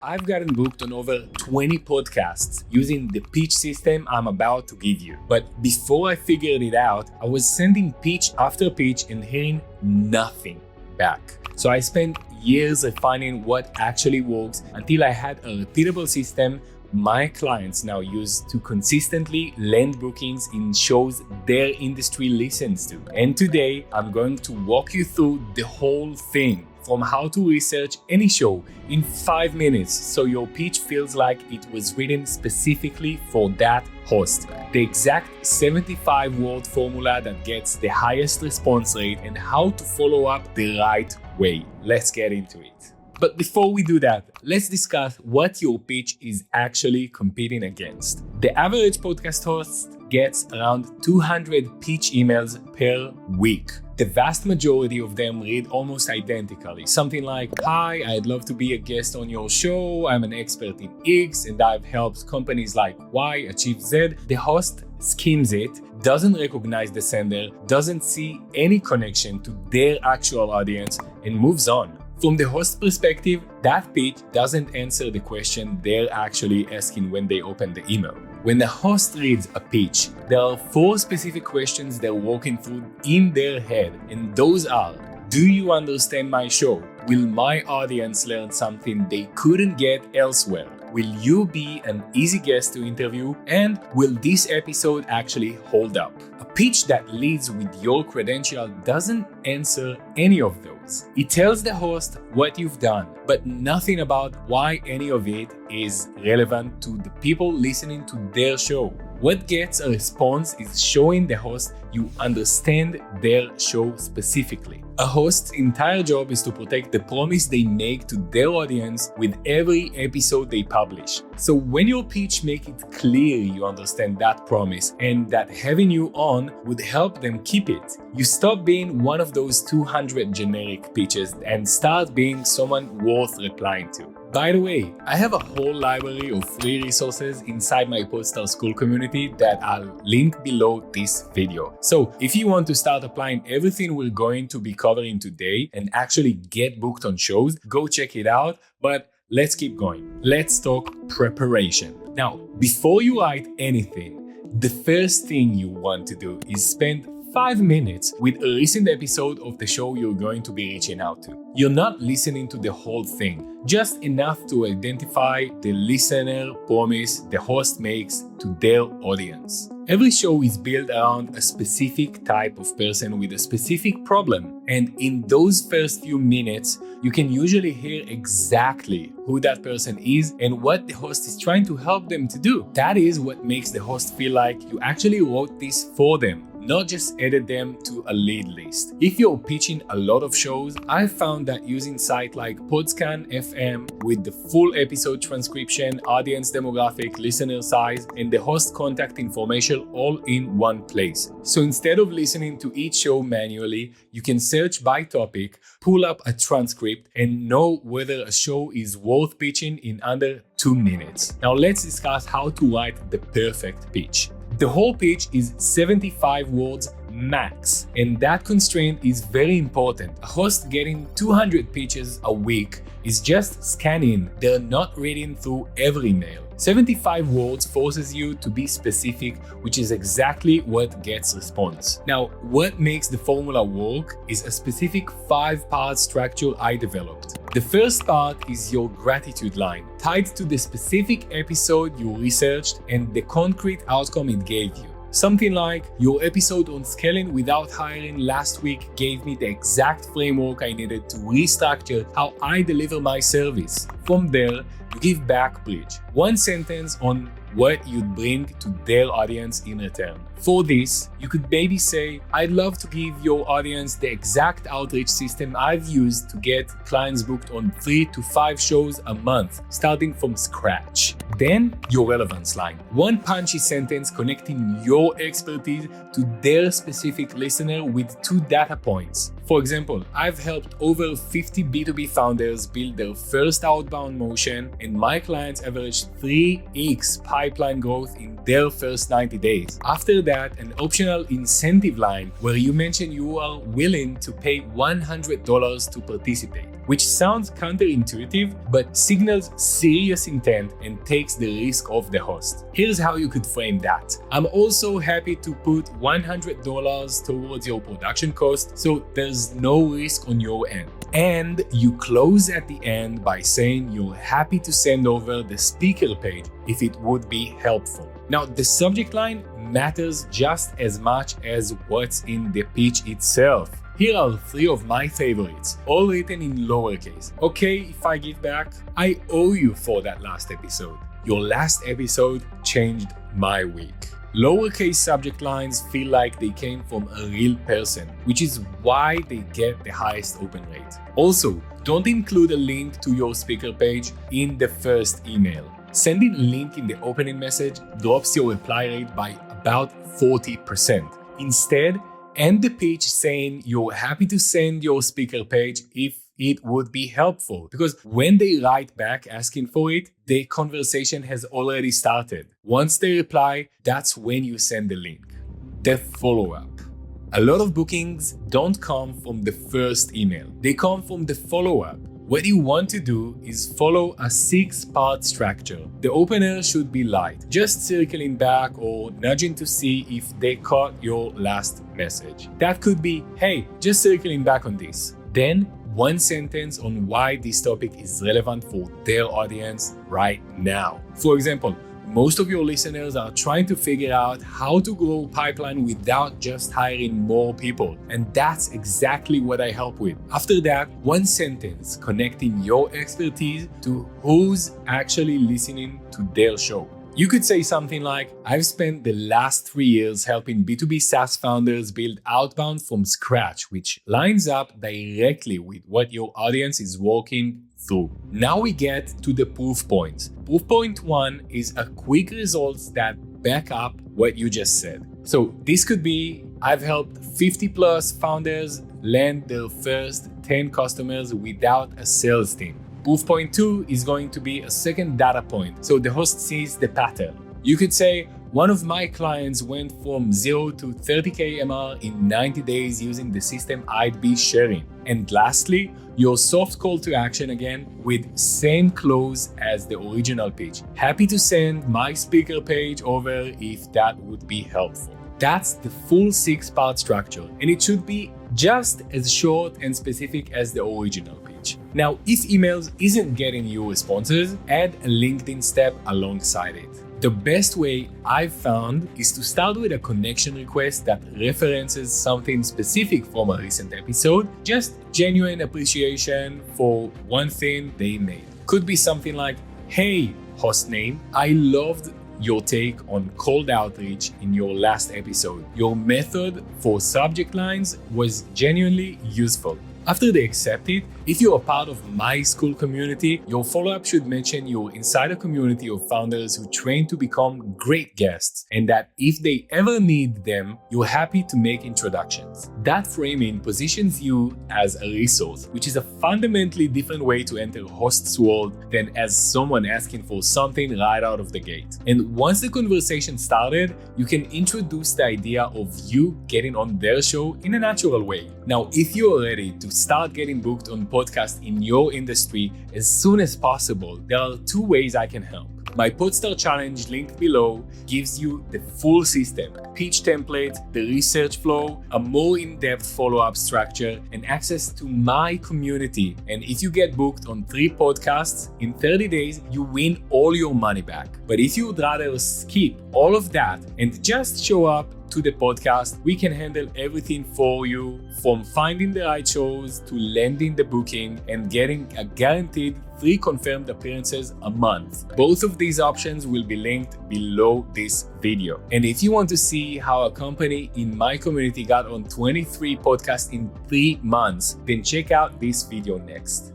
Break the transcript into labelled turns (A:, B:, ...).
A: I've gotten booked on over 20 podcasts using the pitch system I'm about to give you. But before I figured it out, I was sending pitch after pitch and hearing nothing back. So I spent years refining what actually works until I had a repeatable system my clients now use to consistently land bookings in shows their industry listens to. And today, I'm going to walk you through the whole thing, from how to research any show in 5 minutes so your pitch feels like it was written specifically for that host. The exact 75-word formula that gets the highest response rate and how to follow up the right way. Let's get into it. But before we do that, let's discuss what your pitch is actually competing against. The average podcast host gets around 200 pitch emails per week. The vast majority of them read almost identically. Something like, "Hi, I'd love to be a guest on your show. I'm an expert in X and I've helped companies like Y achieve Z." The host skims it, doesn't recognize the sender, doesn't see any connection to their actual audience, and moves on. From the host perspective, that pitch doesn't answer the question they're actually asking when they open the email. When the host reads a pitch, there are 4 specific questions they're walking through in their head, and those are: do you understand my show? Will my audience learn something they couldn't get elsewhere? Will you be an easy guest to interview? And will this episode actually hold up? A pitch that leads with your credential doesn't answer any of those. It tells the host what you've done, but nothing about why any of it is relevant to the people listening to their show. What gets a response is showing the host you understand their show specifically. A host's entire job is to protect the promise they make to their audience with every episode they publish. So when your pitch makes it clear you understand that promise and that having you on would help them keep it, you stop being one of those 200 generic pitches and start being someone worth replying to. By the way, I have a whole library of free resources inside my Podstar School community that I'll link below this video. So if you want to start applying everything we're going to be covering today and actually get booked on shows, go check it out. But let's keep going. Let's talk preparation. Now, before you write anything, the first thing you want to do is spend 5 minutes with a recent episode of the show you're going to be reaching out to. You're not listening to the whole thing, just enough to identify the listener promise the host makes to their audience. Every show is built around a specific type of person with a specific problem, and in those first few minutes, you can usually hear exactly who that person is and what the host is trying to help them to do. That is what makes the host feel like you actually wrote this for them, not just added them to a lead list. If you're pitching a lot of shows, I've found that using sites like Podscan FM with the full episode transcription, audience demographic, listener size, and the host contact information all in one place. So instead of listening to each show manually, you can search by topic, pull up a transcript, and know whether a show is worth pitching in under 2 minutes. Now let's discuss how to write the perfect pitch. The whole pitch is 75 words max, and that constraint is very important. A host getting 200 pitches a week is just scanning, they're not reading through every mail. 75 words forces you to be specific, which is exactly what gets response. Now, what makes the formula work is a specific 5-part structure I developed. The first part is your gratitude line, tied to the specific episode you researched and the concrete outcome it gave you. Something like, "Your episode on scaling without hiring last week gave me the exact framework I needed to restructure how I deliver my service." From there, you give back bridge. 1 sentence on what you'd bring to their audience in return. For this, you could maybe say, "I'd love to give your audience the exact outreach system I've used to get clients booked on 3 to 5 shows a month, starting from scratch." Then, your relevance line. 1 punchy sentence connecting your expertise to their specific listener with 2 data points. For example, I've helped over 50 B2B founders build their first outbound motion, and my clients averaged 3x pipeline growth in their first 90 days. After that, an optional incentive line where you mention you are willing to pay $100 to participate. which sounds counterintuitive but signals serious intent and takes the risk off the host. Here's how you could frame that. I'm also happy to put $100 towards your production cost, so there's no risk on your end. And you close at the end by saying you're happy to send over the speaker page if it would be helpful. Now, the subject line matters just as much as what's in the pitch itself. Here are 3 of my favorites, all written in lowercase. Okay, if I give back, I owe you for that last episode. Your last episode changed my week. Lowercase subject lines feel like they came from a real person, which is why they get the highest open rate. Also, don't include a link to your speaker page in the first email. Sending a link in the opening message drops your reply rate by about 40%. Instead, end the pitch saying you're happy to send your speaker page if it would be helpful, because when they write back asking for it, the conversation has already started. Once they reply, that's when you send the link. The follow-up. A lot of bookings don't come from the first email. They come from the follow-up. What you want to do is follow a 6-part structure. The opener should be light, just circling back or nudging to see if they caught your last message. That could be, hey, just circling back on this. Then, one sentence on why this topic is relevant for their audience right now. For example, most of your listeners are trying to figure out how to grow pipeline without just hiring more people. And that's exactly what I help with. After that, one sentence connecting your expertise to who's actually listening to their show. You could say something like, I've spent the last 3 years helping B2B SaaS founders build outbound from scratch, which lines up directly with what your audience is working through. Now we get to the proof points. Proof point 1 is a quick results that back up what you just said. So this could be, I've helped 50 plus founders land their first 10 customers without a sales team. Proof point 2 is going to be a second data point, so the host sees the pattern. You could say, one of my clients went from 0 to 30K MR in 90 days using the system I'd be sharing. And lastly, your soft call to action again with same close as the original pitch. Happy to send my speaker page over if that would be helpful. That's the full 6-part structure, and it should be just as short and specific as the original pitch. Now, if emails isn't getting you responses, add a LinkedIn step alongside it. The best way I've found is to start with a connection request that references something specific from a recent episode, just genuine appreciation for one thing they made. Could be something like, hey, host name, I loved your take on cold outreach in your last episode. Your method for subject lines was genuinely useful. After they accept it, if you're a part of my school community, your follow-up should mention your insider community of founders who train to become great guests, and that if they ever need them, you're happy to make introductions. That framing positions you as a resource, which is a fundamentally different way to enter host's world than as someone asking for something right out of the gate. And once the conversation started, you can introduce the idea of you getting on their show in a natural way. Now, if you're ready to start getting booked on podcasts in your industry as soon as possible, there are 2 ways I can help. My Podstar Challenge linked below gives you the full system, pitch template, the research flow, a more in-depth follow-up structure, and access to my community. And if you get booked on 3 podcasts in 30 days, you win all your money back. But if you would rather skip all of that and just show up to the podcast, we can handle everything for you, from finding the right shows to landing the booking and getting a guaranteed 3 confirmed appearances a month. Both of these options will be linked below this video. And if you want to see how a company in my community got on 23 podcasts in 3 months, then check out this video next.